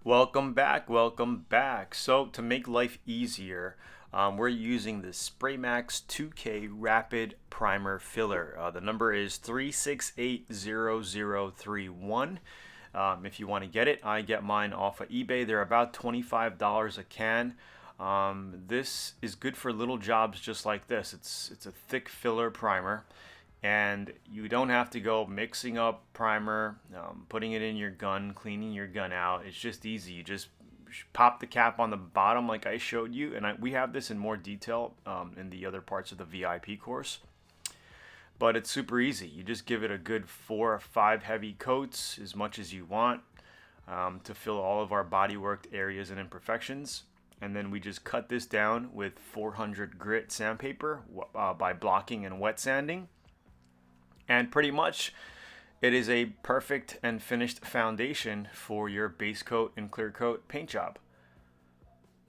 Welcome back, welcome back. So to make life easier, we're using the SprayMax 2K Rapid Primer Filler. The number is 3680031. If you want to get it, I get mine off of eBay. They're about $25 a can. This is good for little jobs just like this. It's a thick filler primer. And you don't have to go mixing up primer, putting it in your gun, cleaning your gun out. It's just easy. You just pop the cap on the bottom like I showed you, and we have this in more detail in the other parts of the VIP course. But it's super easy. You just give it a good 4 or 5 heavy coats, as much as you want, to fill all of our bodywork areas and imperfections. And then we just cut this down with 400 grit sandpaper by blocking and wet sanding. And pretty much it is a perfect and finished foundation for your base coat and clear coat paint job.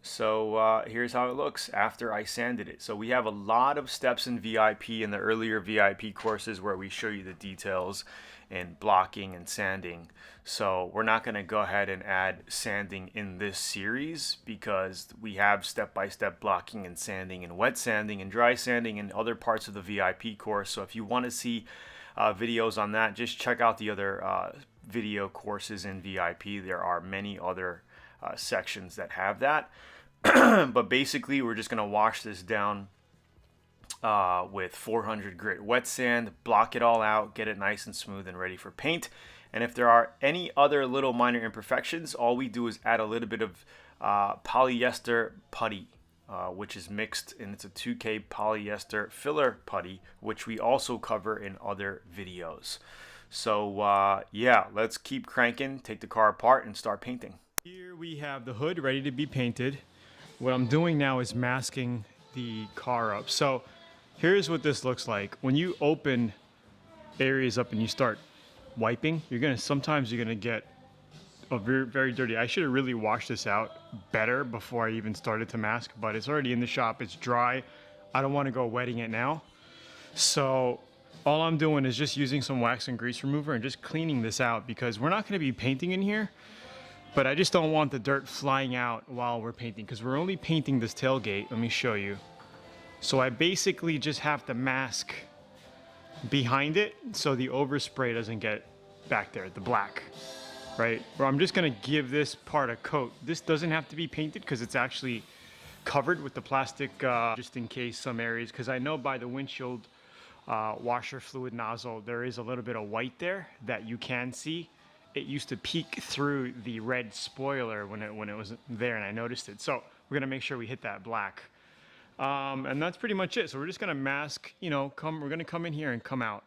So here's how it looks after I sanded it. So we have a lot of steps in VIP in the earlier VIP courses where we show you the details in blocking and sanding. So we're not going to go ahead and add sanding in this series because we have step-by-step blocking and sanding and wet sanding and dry sanding in other parts of the VIP course. So if you want to see videos on that, just check out the other video courses in VIP. There are many other sections that have that. But basically we're just going to wash this down with 400 grit wet sand, block it all out, get it nice and smooth and ready for paint. And if there are any other little minor imperfections, all we do is add a little bit of polyester putty, which is mixed, and it's a 2K polyester filler putty, which we also cover in other videos. So yeah, let's keep cranking, take the car apart and start painting. Here we have the hood ready to be painted. What I'm doing now is masking the car up. So here's what this looks like. When you open areas up and you start wiping, sometimes you're gonna get a very dirty. I should have really washed this out better before I even started to mask, but it's already in the shop, it's dry. I don't wanna go wetting it now. So all I'm doing is just using some wax and grease remover and just cleaning this out because we're not gonna be painting in here, but I just don't want the dirt flying out while we're painting because we're only painting this tailgate. Let me show you. So I basically just have to mask behind it so the overspray doesn't get back there, the black, right? Or I'm just gonna give this part a coat. This doesn't have to be painted because it's actually covered with the plastic just in case some areas, because I know by the windshield washer fluid nozzle, there is a little bit of white there that you can see. It used to peek through the red spoiler when it was there and I noticed it. So we're gonna make sure we hit that black. And that's pretty much it. So we're just gonna mask, we're gonna come in here and come out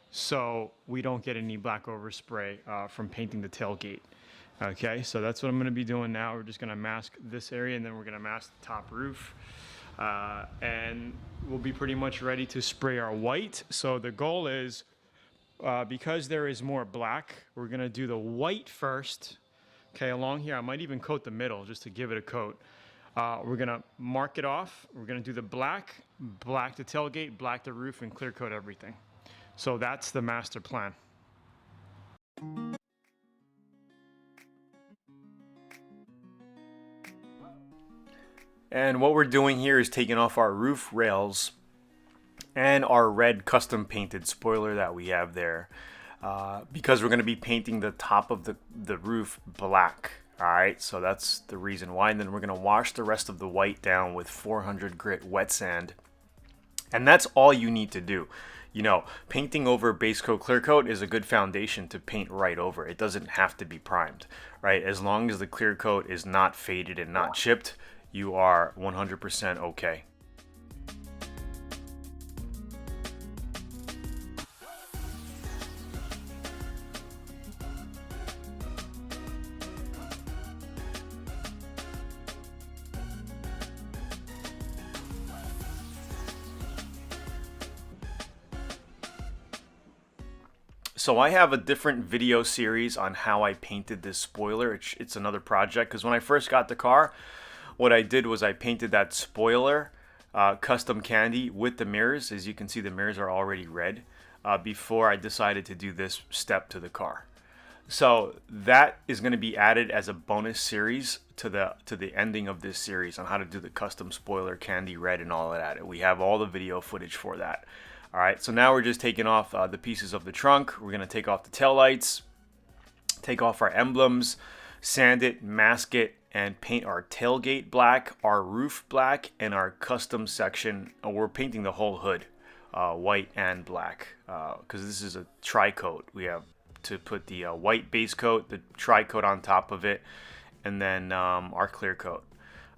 so we don't get any black overspray from painting the tailgate. Okay, so that's what I'm gonna be doing now. We're just gonna mask this area and then we're gonna mask the top roof. And we'll be pretty much ready to spray our white. So the goal is, because there is more black, we're gonna do the white first. Okay, along here, I might even coat the middle just to give it a coat. We're gonna mark it off. We're gonna do the black the tailgate, black the roof, and clear coat everything. So that's the master plan. And what we're doing here is taking off our roof rails and our red custom painted spoiler that we have there because we're going to be painting the top of the roof black. All right, so that's the reason why. And then we're going to wash the rest of the white down with 400 grit wet sand. And that's all you need to do. Painting over base coat, clear coat is a good foundation to paint right over. It doesn't have to be primed, right? As long as the clear coat is not faded and not chipped, you are 100% okay. So I have a different video series on how I painted this spoiler. It's another project because when I first got the car, what I did was I painted that spoiler custom candy with the mirrors. As you can see, the mirrors are already red before I decided to do this step to the car. So that is going to be added as a bonus series to the ending of this series on how to do the custom spoiler, candy red, and all of that. We have all the video footage for that. All right, so now we're just taking off the pieces of the trunk. We're going to take off the taillights, take off our emblems, sand it, mask it, and paint our tailgate black, our roof black, and our custom section. We're painting the whole hood white and black because this is a tri-coat. We have to put the white base coat, the tri-coat on top of it, and then our clear coat.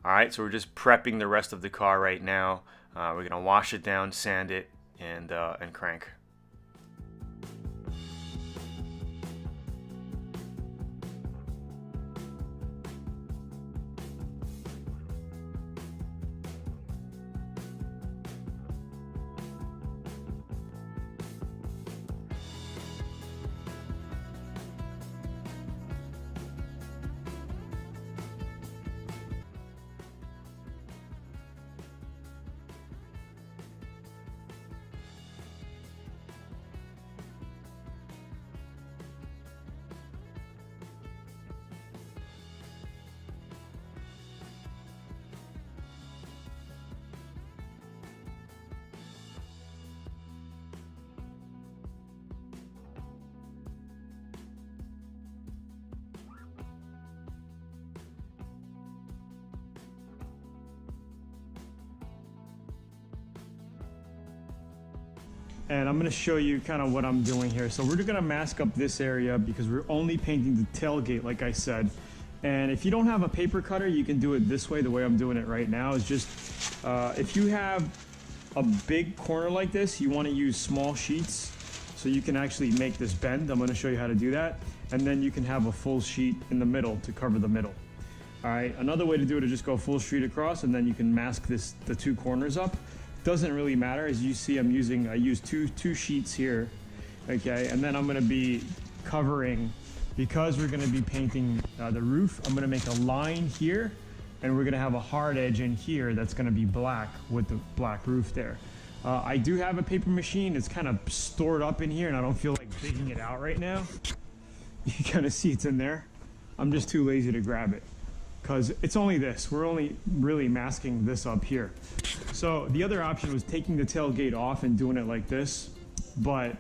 All right, so we're just prepping the rest of the car right now. We're gonna wash it down, sand it, and crank. And I'm gonna show you kind of what I'm doing here. So we're gonna mask up this area because we're only painting the tailgate, like I said. And if you don't have a paper cutter, you can do it this way. The way I'm doing it right now is just, if you have a big corner like this, you wanna use small sheets so you can actually make this bend. I'm gonna show you how to do that. And then you can have a full sheet in the middle to cover the middle. All right, another way to do it is just go full sheet across, and then you can mask the two corners up. Doesn't really matter. As you see, I use two sheets here, okay? And then I'm gonna be covering, because we're gonna be painting the roof, I'm gonna make a line here, and we're gonna have a hard edge in here that's gonna be black with the black roof there. I do have a paper machine. It's kind of stored up in here, and I don't feel like digging it out right now. You kind of see it's in there. I'm just too lazy to grab it, because it's only this. We're only really masking this up here. So the other option was taking the tailgate off and doing it like this, but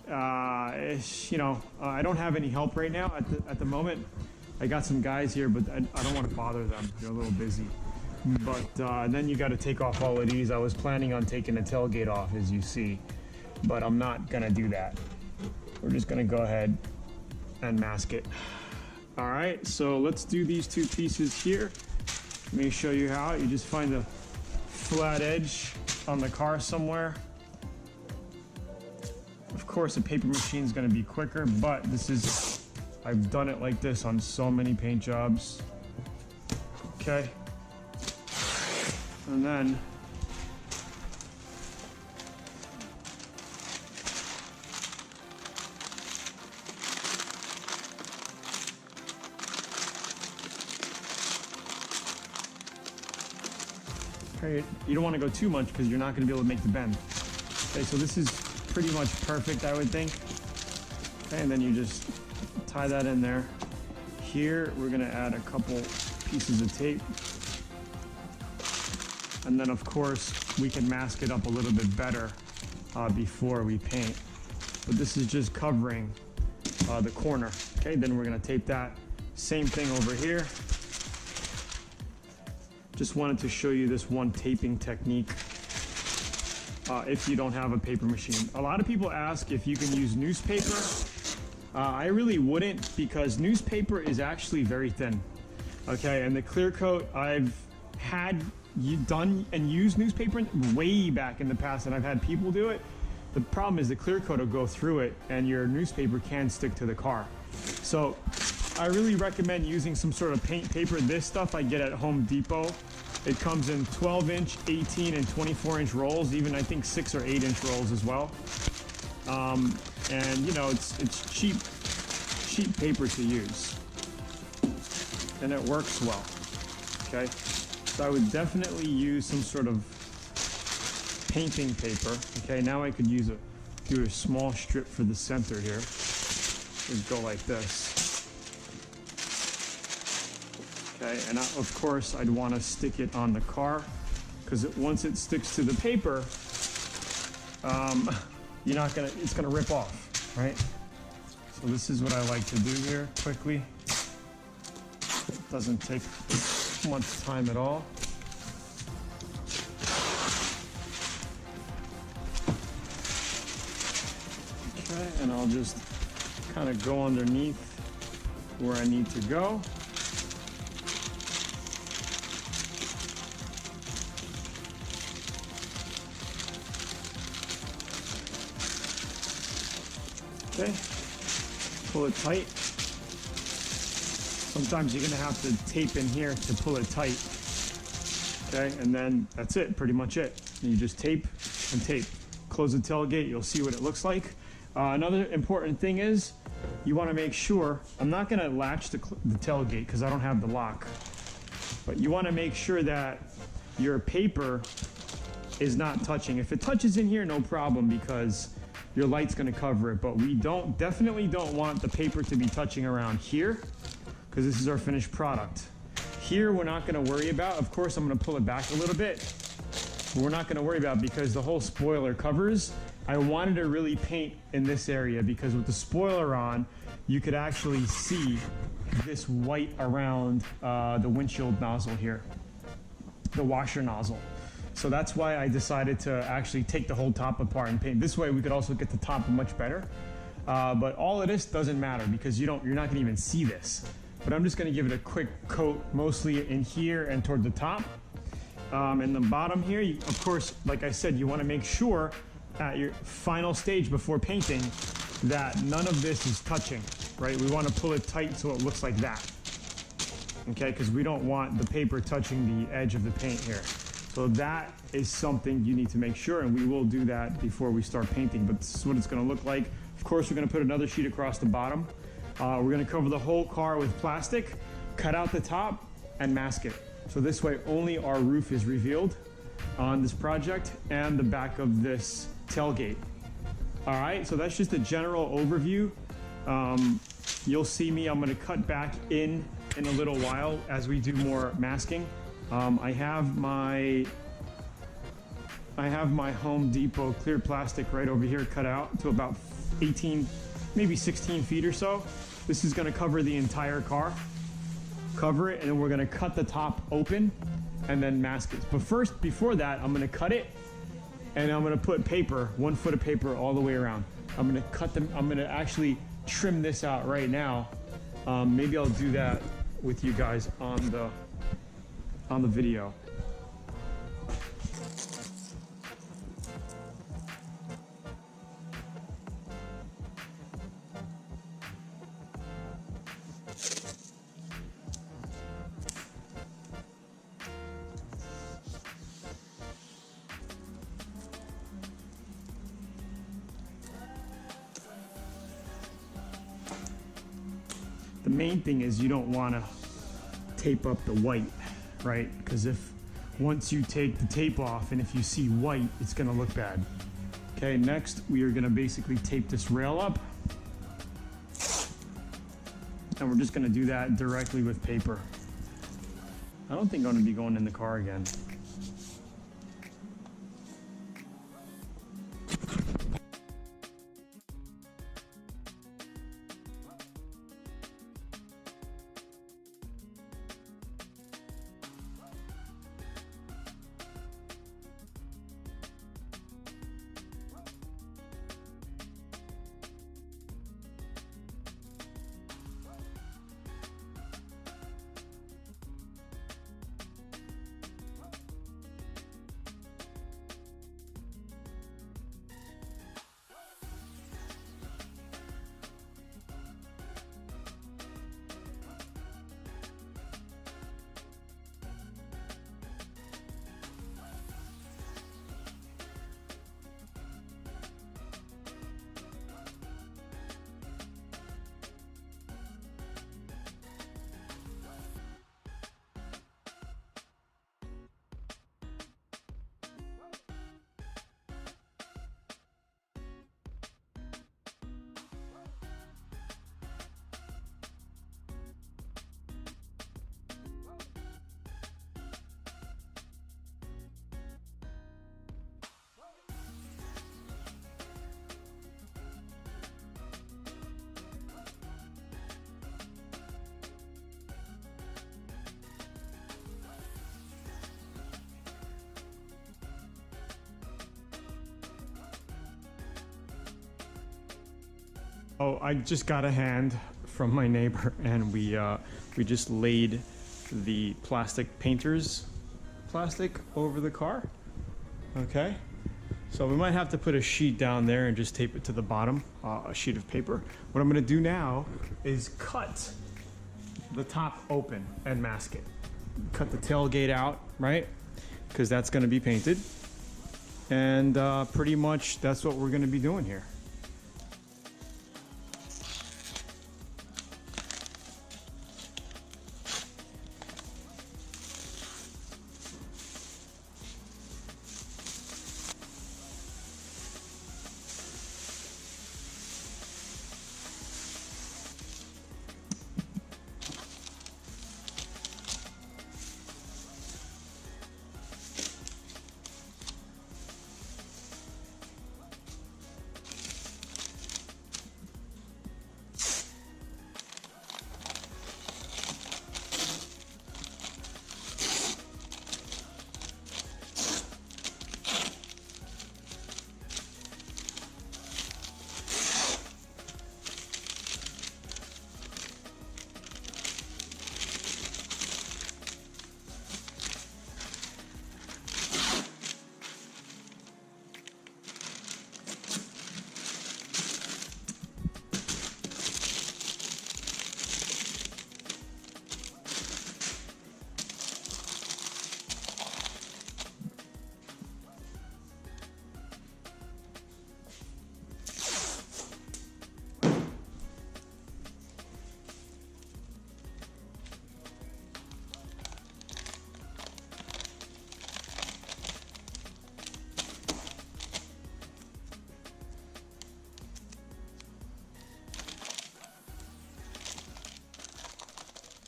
you know, I don't have any help right now at the moment. I got some guys here, but I don't want to bother them. They're a little busy. But then you got to take off all of these. I was planning on taking the tailgate off, as you see, but I'm not gonna do that. We're just gonna go ahead and mask it. All right, so let's do these two pieces here. Let me show you how. You just find a flat edge on the car somewhere. Of course, a paper machine is going to be quicker, but I've done it like this on so many paint jobs. Okay. And then you don't want to go too much because you're not going to be able to make the bend. Okay, so this is pretty much perfect, I would think. Okay, and then you just tie that in there. Here, we're going to add a couple pieces of tape. And then, of course, we can mask it up a little bit better before we paint. But this is just covering the corner. Okay, then we're going to tape that. Same thing over here. Just wanted to show you this one taping technique if you don't have a paper machine. A lot of people ask if you can use newspaper. I really wouldn't, because newspaper is actually very thin. Okay, and the clear coat, I've had done and used newspaper way back in the past, and I've had people do it. The problem is the clear coat will go through it and your newspaper can stick to the car. So I really recommend using some sort of paint paper. This stuff I get at Home Depot. It comes in 12-inch, 18, and 24-inch rolls, even I think 6 or 8-inch rolls as well. And you know, it's cheap paper to use, and it works well. Okay, so I would definitely use some sort of painting paper. Okay, now I could do a small strip for the center here. would go like this. Okay, and of course I'd want to stick it on the car, because once it sticks to the paper, it's gonna rip off, right? So this is what I like to do here quickly. It doesn't take much time at all. Okay, and I'll just kind of go underneath where I need to go. Okay, pull it tight. Sometimes you're gonna have to tape in here to pull it tight. Okay, and then that's it, pretty much it. And you just tape and tape. Close the tailgate, you'll see what it looks like. Another important thing is you wanna make sure, I'm not gonna latch the tailgate because I don't have the lock, but you wanna make sure that your paper is not touching. If it touches in here, no problem, because your light's gonna cover it, but we definitely don't want the paper to be touching around here, because this is our finished product. Here, we're not gonna worry about, of course, I'm gonna pull it back a little bit, but we're not gonna worry about, because the whole spoiler covers. I wanted to really paint in this area, because with the spoiler on, you could actually see this white around the windshield nozzle here, the washer nozzle. So that's why I decided to actually take the whole top apart and paint. This way we could also get the top much better. But all of this doesn't matter, because you're not gonna even see this. But I'm just gonna give it a quick coat, mostly in here and toward the top. And the bottom here, of course, like I said, you wanna make sure at your final stage before painting that none of this is touching, right? We wanna pull it tight so it looks like that. Okay, because we don't want the paper touching the edge of the paint here. So that is something you need to make sure, and we will do that before we start painting, but this is what it's gonna look like. Of course, we're gonna put another sheet across the bottom. We're gonna cover the whole car with plastic, cut out the top, and mask it. So this way, only our roof is revealed on this project and the back of this tailgate. All right, so that's just a general overview. You'll see me, I'm gonna cut back in a little while as we do more masking. I have my Home Depot clear plastic right over here cut out to about 18, maybe 16 feet or so. This is gonna cover the entire car. Cover it, and then we're gonna cut the top open and then mask it. But first, before that, I'm gonna cut it, and I'm gonna put paper, 1 foot of paper all the way around. I'm gonna actually trim this out right now. Maybe I'll do that with you guys on the video. The main thing is you don't want to tape up the white, right? Because once you take the tape off and if you see white, it's gonna look bad. Okay, next we are gonna basically tape this rail up. And we're just gonna do that directly with paper. I don't think I'm gonna be going in the car again. Oh, I just got a hand from my neighbor, and we just laid the plastic over the car. Okay, so we might have to put a sheet down there and just tape it to the bottom, a sheet of paper. What I'm gonna do now is cut the top open and mask it. Cut the tailgate out, right? Because that's gonna be painted, and pretty much that's what we're gonna be doing here.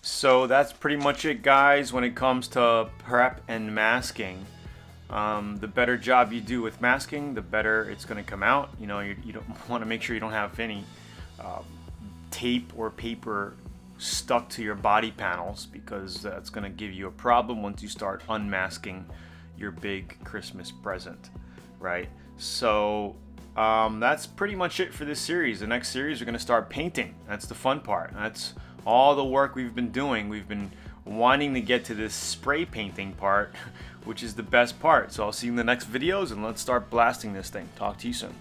So that's pretty much it, guys, when it comes to prep and masking. The better job you do with masking, the better it's going to come out. You know, you don't want to make sure you don't have any tape or paper stuck to your body panels, because that's going to give you a problem once you start unmasking your big Christmas present, right? So that's pretty much it for this series. The next series, we're going to start painting. That's the fun part. That's all the work we've been doing. We've been wanting to get to this spray painting part, which is the best part. So I'll see you in the next videos, and let's start blasting this thing. Talk to you soon.